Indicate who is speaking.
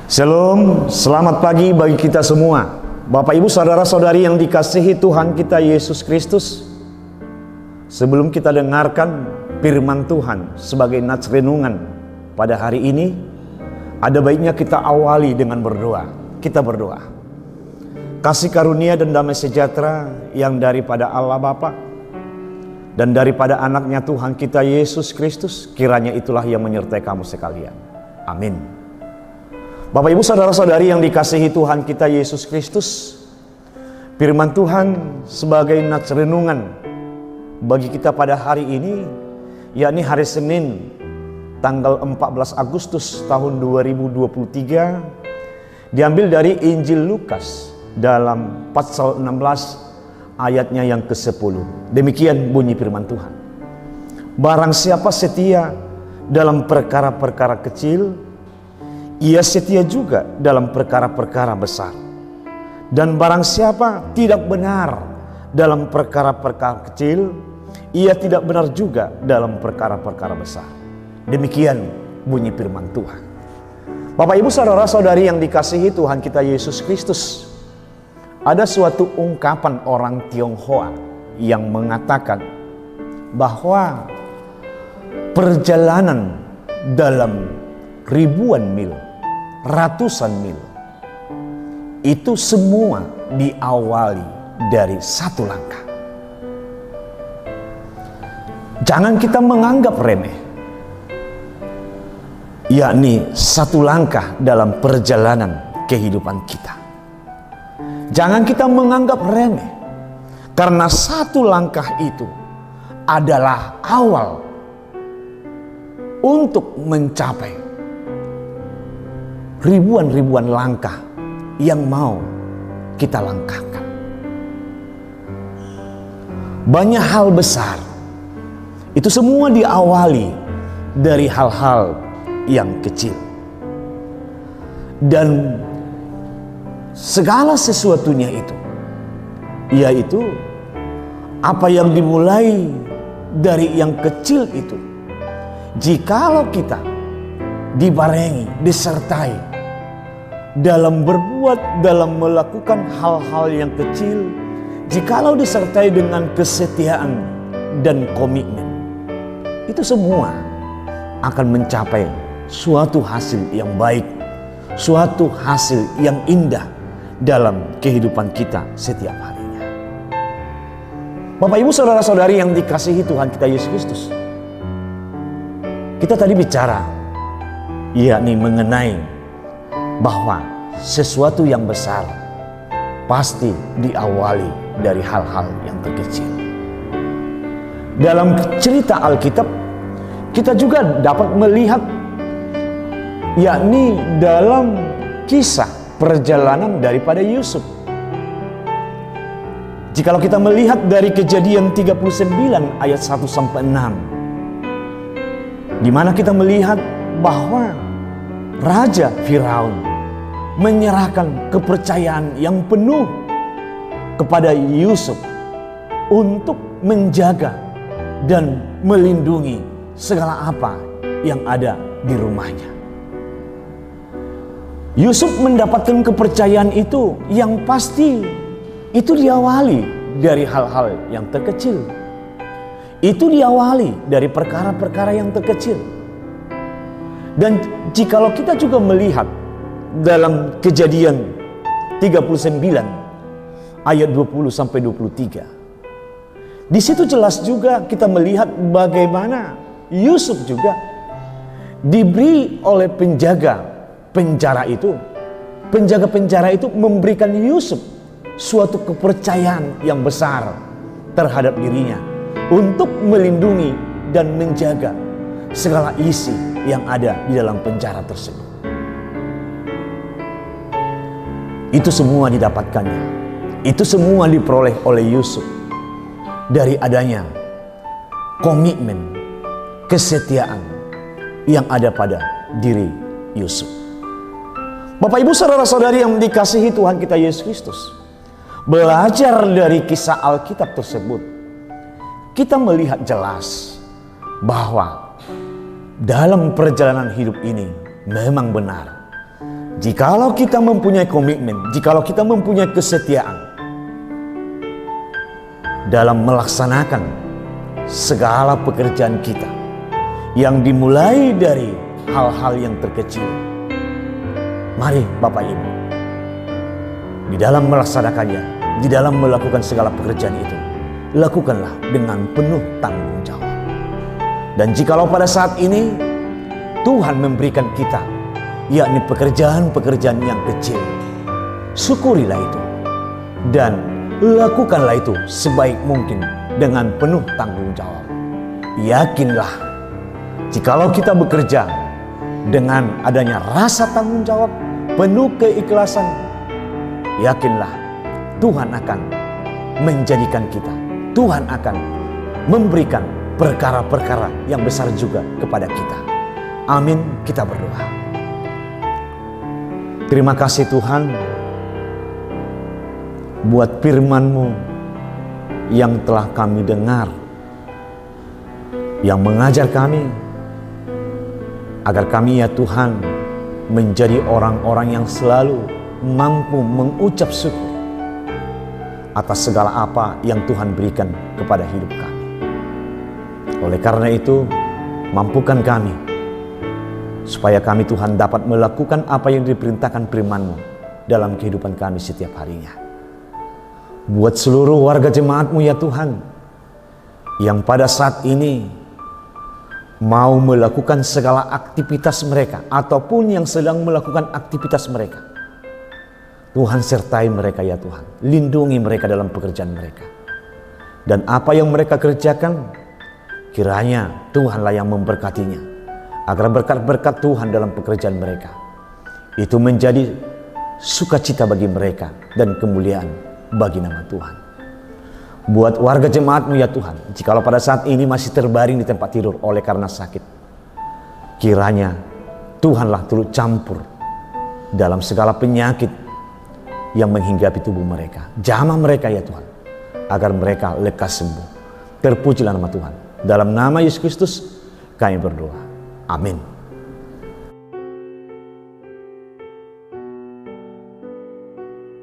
Speaker 1: Shalom, selamat pagi bagi kita semua. Bapak Ibu saudara-saudari yang dikasihi Tuhan kita Yesus Kristus. Sebelum kita dengarkan firman Tuhan sebagai nats renungan pada hari ini, ada baiknya kita awali dengan berdoa. Kita berdoa. Kasih karunia dan damai sejahtera yang daripada Allah Bapa dan daripada anaknya Tuhan kita Yesus Kristus, kiranya itulah yang menyertai kamu sekalian. Amin. Bapak Ibu saudara-saudari yang dikasihi Tuhan kita Yesus Kristus, firman Tuhan sebagai nats renungan bagi kita pada hari ini, yakni hari Senin tanggal 14 Agustus tahun 2023, diambil dari Injil Lukas dalam pasal 16 ayatnya yang ke-10. Demikian bunyi firman Tuhan. Barang siapa setia dalam perkara-perkara kecil, ia setia juga dalam perkara-perkara besar. Dan barang siapa tidak benar dalam perkara-perkara kecil, ia tidak benar juga dalam perkara-perkara besar. Demikian bunyi firman Tuhan. Bapak Ibu saudara-saudari yang dikasihi Tuhan kita Yesus Kristus, ada suatu ungkapan orang Tionghoa yang mengatakan bahwa perjalanan dalam ribuan mil, ratusan mil, itu semua diawali dari satu langkah. Jangan kita menganggap remeh, yakni satu langkah dalam perjalanan kehidupan kita. Jangan kita menganggap remeh, karena satu langkah itu adalah awal untuk mencapai ribuan-ribuan langkah yang mau kita langkahkan. Banyak hal besar itu semua diawali dari hal-hal yang kecil. Dan segala sesuatunya itu, yaitu apa yang dimulai dari yang kecil itu, jikalau kita dibarengi, disertai dalam berbuat, dalam melakukan hal-hal yang kecil, jikalau disertai dengan kesetiaan dan komitmen, itu semua akan mencapai suatu hasil yang baik, suatu hasil yang indah dalam kehidupan kita setiap harinya. Bapak Ibu saudara-saudari yang dikasihi Tuhan kita Yesus Kristus, kita tadi bicara yakni mengenai bahwa sesuatu yang besar pasti diawali dari hal-hal yang terkecil. Dalam cerita Alkitab kita juga dapat melihat, yakni dalam kisah perjalanan daripada Yusuf. Jikalau kita melihat dari Kejadian 39 ayat 1 sampai 6, di mana kita melihat bahwa Raja Firaun menyerahkan kepercayaan yang penuh kepada Yusuf untuk menjaga dan melindungi segala apa yang ada di rumahnya. Yusuf mendapatkan kepercayaan itu yang pasti itu diawali dari hal-hal yang terkecil. Itu diawali dari perkara-perkara yang terkecil. Dan jikalau kita juga melihat dalam Kejadian 39 ayat 20 sampai 23, di situ jelas juga kita melihat bagaimana Yusuf juga diberi oleh penjaga penjara itu. Penjaga penjara itu memberikan Yusuf suatu kepercayaan yang besar terhadap dirinya untuk melindungi dan menjaga segala isi yang ada di dalam penjara tersebut. Itu semua didapatkannya, itu semua diperoleh oleh Yusuf dari adanya komitmen, kesetiaan yang ada pada diri Yusuf. Bapak Ibu saudara-saudari yang dikasihi Tuhan kita Yesus Kristus, belajar dari kisah Alkitab tersebut, kita melihat jelas bahwa dalam perjalanan hidup ini memang benar Jikalau kita mempunyai komitmen, jikalau kita mempunyai kesetiaan dalam melaksanakan segala pekerjaan kita yang dimulai dari hal-hal yang terkecil. Mari Bapak Ibu, di dalam melaksanakannya, di dalam melakukan segala pekerjaan itu, lakukanlah dengan penuh tanggung jawab. Dan jikalau pada saat ini Tuhan memberikan kita, yakni pekerjaan-pekerjaan yang kecil, syukurilah itu dan lakukanlah itu sebaik mungkin dengan penuh tanggung jawab. Yakinlah, jikalau kita bekerja dengan adanya rasa tanggung jawab, penuh keikhlasan, yakinlah Tuhan akan menjadikan kita, Tuhan akan memberikan perkara-perkara yang besar juga kepada kita. Amin. Kita berdoa. Terima kasih Tuhan buat firman-Mu yang telah kami dengar, yang mengajar kami agar kami ya Tuhan menjadi orang-orang yang selalu mampu mengucap syukur atas segala apa yang Tuhan berikan kepada hidup kami. Oleh karena itu, mampukan kami supaya kami Tuhan dapat melakukan apa yang diperintahkan firman-Mu dalam kehidupan kami setiap harinya. Buat seluruh warga jemaat-Mu ya Tuhan, yang pada saat ini mau melakukan segala aktivitas mereka ataupun yang sedang melakukan aktivitas mereka, Tuhan sertai mereka ya Tuhan. Lindungi mereka dalam pekerjaan mereka. Dan apa yang mereka kerjakan, kiranya Tuhanlah yang memberkatinya, agar berkat-berkat Tuhan dalam pekerjaan mereka itu menjadi sukacita bagi mereka dan kemuliaan bagi nama Tuhan. Buat warga jemaat-Mu ya Tuhan, jikalau pada saat ini masih terbaring di tempat tidur oleh karena sakit, kiranya Tuhanlah turut campur dalam segala penyakit yang menghinggapi tubuh mereka. Jamah mereka ya Tuhan, agar mereka lekas sembuh. Terpujilah nama Tuhan. Dalam nama Yesus Kristus kami berdoa. Amin.